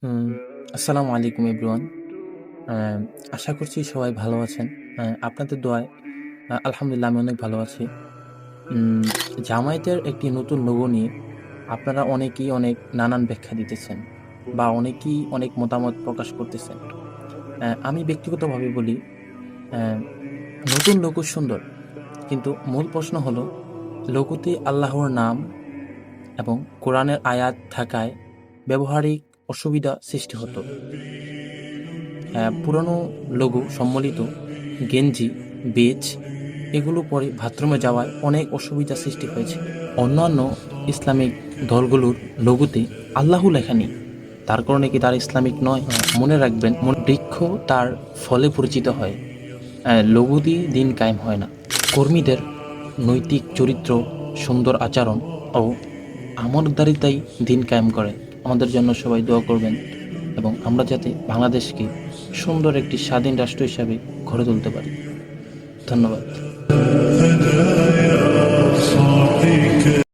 হুম, আসসালামু আলাইকুম এভরিওয়ান। আ আশা করছি সবাই ভালো আছেন। আপনাদের দোয়ায় আলহামদুলিল্লাহ আমি অনেক ভালো আছি। উম জামায়াতের একটি নতুন লোগো নিয়ে আপনারা অনেকেই অনেক নানান ব্যাখ্যা দিতেছেন বা অনেকেই অনেক মতামত প্রকাশ করতেছেন। আমি ব্যক্তিগতভাবে বলি, অ্যা নতুন লোগো সুন্দর। কিন্তু মূল প্রশ্ন হলো লোগোতে আল্লাহর নাম এবং কোরআনের আয়াত থাকায় ব্যবহারিক অসুবিধা সৃষ্টি হতো। পুরনো লোগো সম্বলিত গেঞ্জি, বেজ এগুলো পরে বাথরুমে যাওয়ায় অনেক অসুবিধার সৃষ্টি হয়েছিল। অন্যান্য ইসলামিক দলগুলোর লোগোতে আল্লাহু লেখা নেই। তার কারণে কি তারা ইসলামিক নয়? মনে রাখবেন, বৃক্ষ তার ফলে পরিচিত হয়। লোগো দিয়ে দিন কায়েম হয় না। কর্মীদের নৈতিক চরিত্র, সুন্দর আচরণ ও আমলদারিতাই দিন কায়েম করে। আমাদের জন্য সবাই দোয়া করবেন এবং আমরা যাতে বাংলাদেশকে সুন্দর একটি স্বাধীন রাষ্ট্র হিসাবে গড়ে তুলতে পারি। ধন্যবাদ।